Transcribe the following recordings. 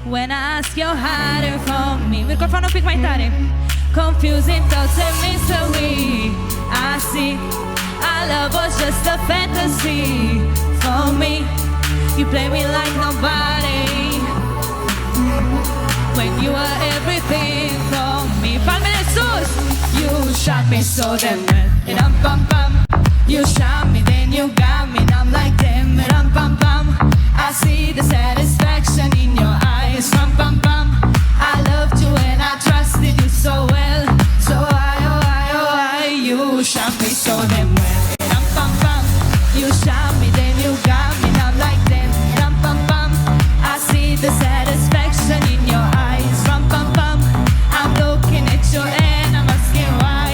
When I ask you're hiding from me. Microfonul un pic mai tare. Confusing thoughts and mystery. I see our love was just a fantasy for me. You play me like nobody when you were everything for me. Palmele sus. You shot me so damn well. Ram pam pam. You shot me, then you got me, and I'm like damn. Ram pam pam. I see the satisfaction in your eyes. Ram pam pam. I loved you and I trusted you so well. So I, you shot me so damn well. Ram pam pam. You shot me, then you got me, and I'm like damn. Ram pam pam. I see the satisfaction in your eyes. Ram pam pam. I'm looking at you and I'm asking why.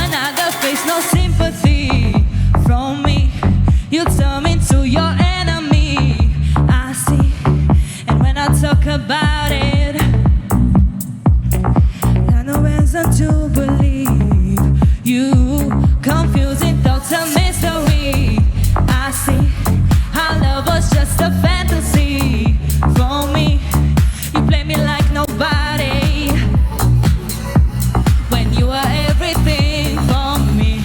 Another face, no sympathy from me. You turn me to your enemy. I see, and when I talk about it, got no reason to believe you. Confusing thoughts and mystery. I see, our love was just a fantasy for me. You play me like nobody when you were everything for me.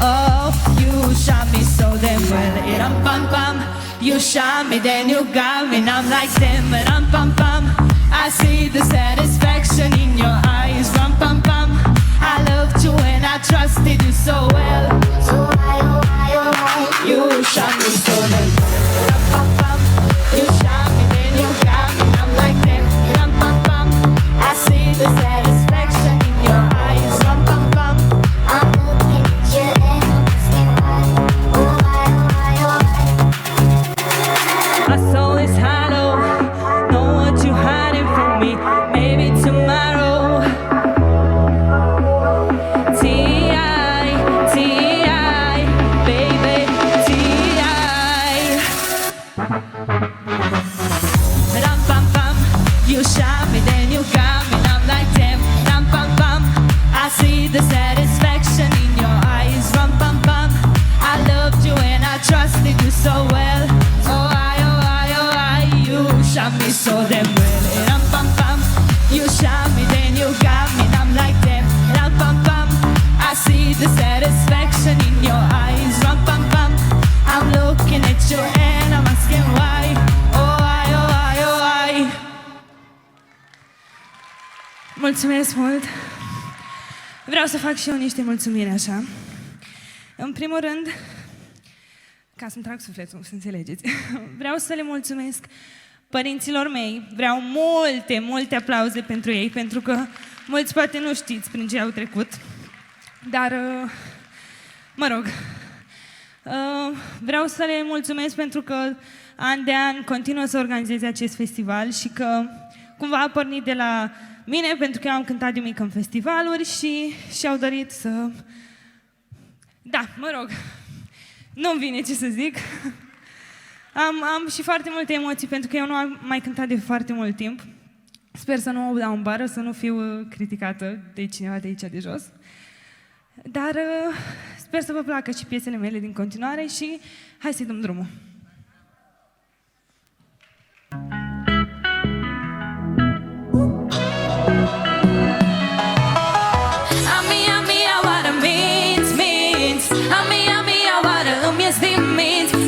Oh, you shot me so damn well. Ram pam pam. You shot me, then you got me, and I'm like damn. Ram pam pam. I see the satisfaction in your eyes. Ram pam pam. I loved you and I trusted you so well. So you shot me so damn well. Ram pam pam. You shot me, then you got me, and I'm like damn. Ram pam pam. I see the satisfaction in your eyes. Ram pam pam. I'm looking at you and I'm asking why. My soul is hollow. Know what you hiding from me. Maybe tomorrow. T.I., T.I., baby, T.I. Ram pam pam. You shot me, then you got me, and I'm like damn. Ram pam pam. I see the satisfaction in your eyes. Ram pam pam. I loved you and I trusted you so well. Oh I, you shot me so damn well. Ram pam pam. You shot me, then you got me, and I'm like damn. Ram pam pam. I see the satisfaction in your eyes. Ram pam pam. I'm looking at you and I'm asking why. Oh I. Mulțumesc mult. Vreau să fac și eu niște mulțumiri așa. În primul rând, ca să-mi trag sufletul, să înțelegeți, vreau să le mulțumesc părinților mei. Vreau multe aplauze pentru ei, pentru că mulți poate nu știți prin ce au trecut. Dar, mă rog, vreau să le mulțumesc pentru că an de an continuă să organizeze acest festival și că cumva a pornit de la mine, pentru că eu am cântat de mică în festivaluri și au dorit să... Da, mă rog, nu-mi vine ce să zic. Am și foarte multe emoții, pentru că eu nu am mai cântat de foarte mult timp. Sper să nu o dau în bară, să nu fiu criticată de cineva de aici de jos. Dar sper să vă placă și piesele mele din continuare și hai să-i dăm drumul.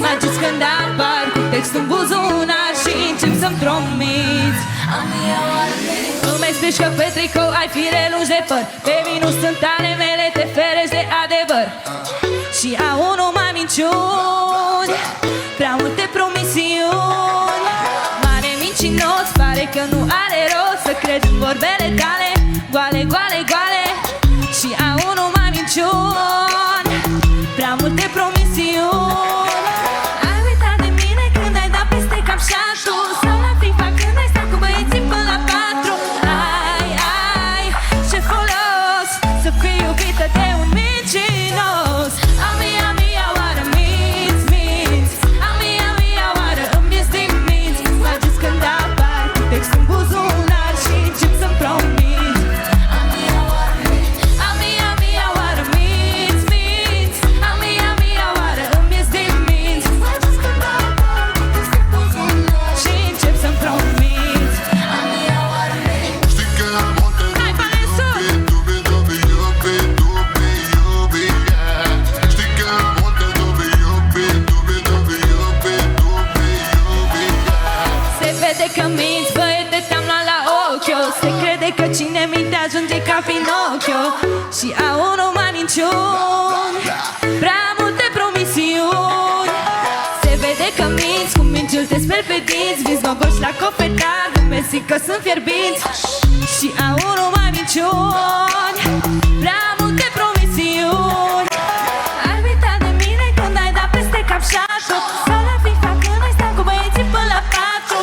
Faceți când apar cu textul în buzunar și încep să-mi promiți. Îmi explici că pe tricou ai fire lungi de păr. Baby, nu sunt ale mele, te ferești de adevăr. Și au numai minciuni, prea multe promisiuni. Mare mincinos, pare că nu are rost să crezi în vorbele tale goale, goale, goale. Și au numai minciuni, prea multe promisiuni. Sau la FIFA când ai stat cu băieții până la 4. Ai, ce folos să fii iubită de un mincinos. Amia, oară minți. Amia, oară îmi ies din minți. Faceți când apar cu textul în buzunar și încep să-mi promiți. Amia, oară minți. vede că minți, băiete, te-am luat la ochi. Se crede că cine minte ajunge ca Pinocchio și au numai minciuni, prea multe promisiuni. Se vede că minți, cu minciul te speli pe dinți. Vinzi gogoși la cofetar, nume zic că sunt fierbinți și au numai minciuni, prea multe promisiuni. Ai uitat de mine când ai dat peste cap șatul, sau la FIFA când ai stat cu băieții până la 4.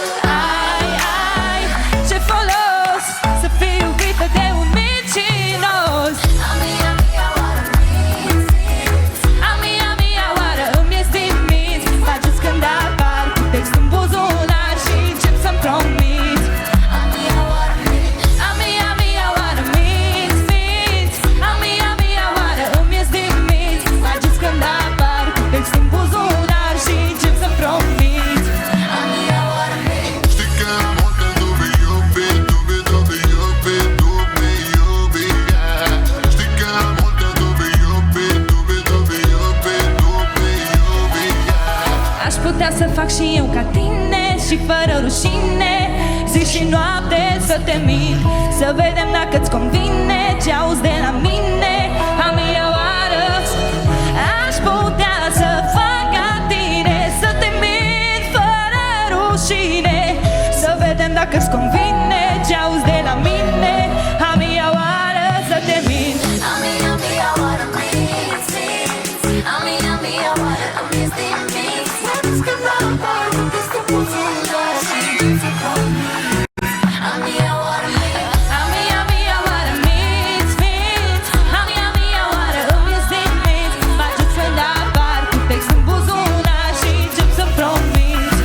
Ai, ce folos să fii iubită de un mincinos. Amia, oară îmi ies din minți. Faceți când apar cu text în buzunar și încep să-mi promiți. Amia, oară minți. Amia, oară îmi ies din minți. Faceți când apar cu text în buzunar și încep să-mi promiți. Amia, oară minți. Știi că am multe dubii, iubit, yeah. Știi că am multe dubii, iubit, yeah. Aș putea să fac și eu ca tine și fără rușine, zi și noapte să te mint, să vedem dacă-ți convine ce auzi de la mine. Amia, oară, aș putea să fac ca tine, să te mint fără rușine, să vedem dacă-ți convine ce auzi de la mine. Amia, oară, să te mint. Amia, oară minți. Amia, oară îmi ies din minți. Faceți când apar cu text în buzunar și încep să promiți. Amia, oară minți. Amia, oară minți. Amia, oară îmi ies din minți. Faceți când apar cu text în buzunar și încep să promiți.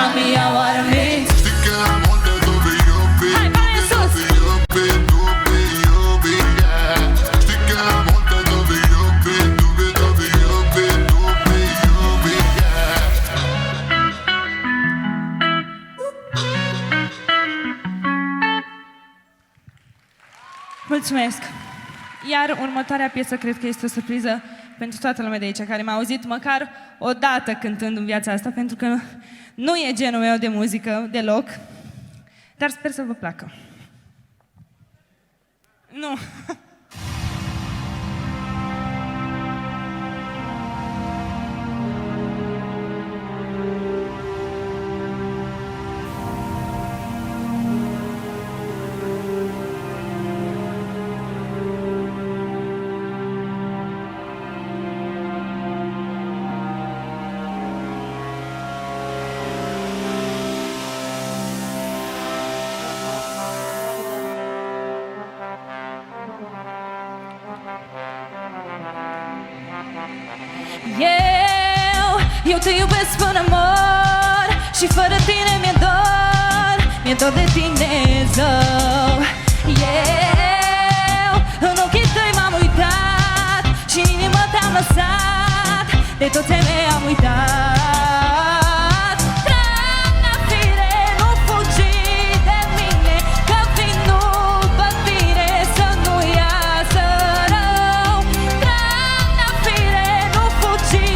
Amia, oară minți. Știi că am multe dubii, iubit, Hai, palme sus! yeah. Știi că am multe dubii, iubit, yeah. Mulțumesc! Iar următoarea piesă cred că este o surpriză pentru toată lumea de aici, care m-a auzit măcar o dată cântând în viața asta, pentru că nu e genul meu de muzică deloc, dar sper să vă placă. Nu! Eu te iubesc până mor și fără tine mi-e dor de tine, zău. Eu în ochii tăi m-am uitat și în inimă te-am lăsat, de tot ce mi-am uitat. Trandafire, nu fugi de mine, că vin după tine să nu iasă rău. Trandafire, nu fugi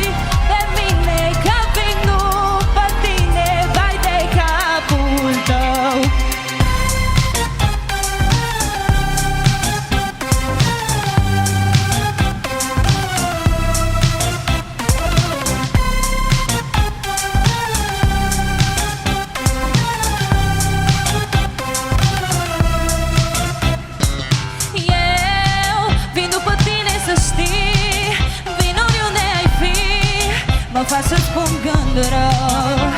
de mine, că vin după tine, vai de capul tău. Mă faci să spun gânduri rău.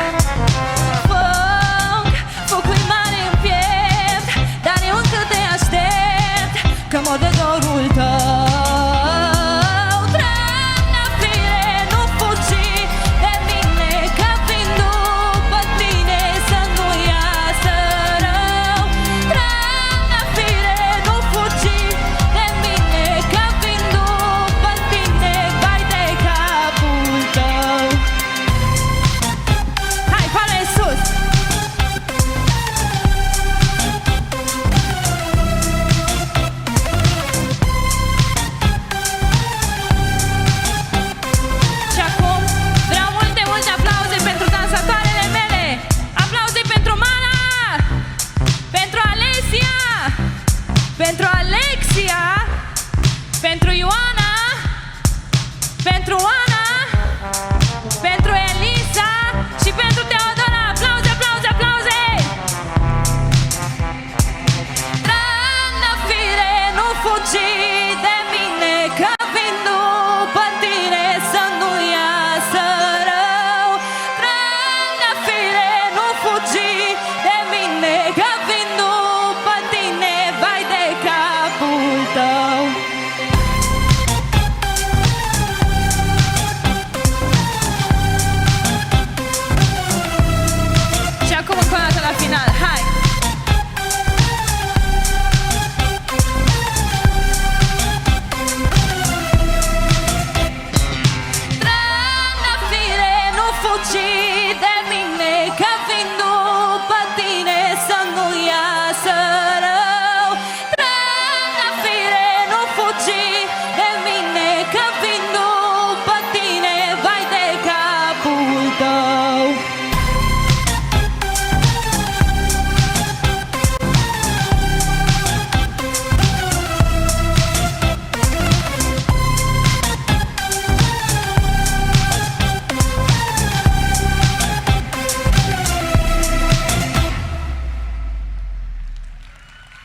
Focul mare în piept, dar eu încă te aștept, că mă de dorul tău. Trandafire, nu fugi de mine, că vin după tine să nu iasă rău. Trandafire, nu fugi de mine, că vin după tine, vai de capul tău.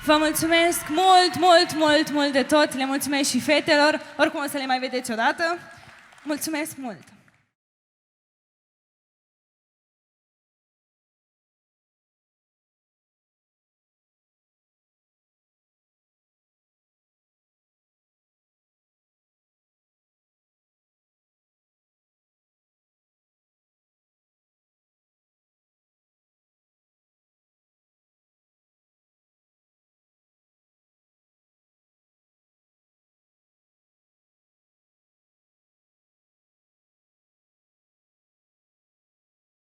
Vă mulțumesc mult de tot, le mulțumesc și fetelor, oricum o să le mai vedeți odată. Mulțumesc mult!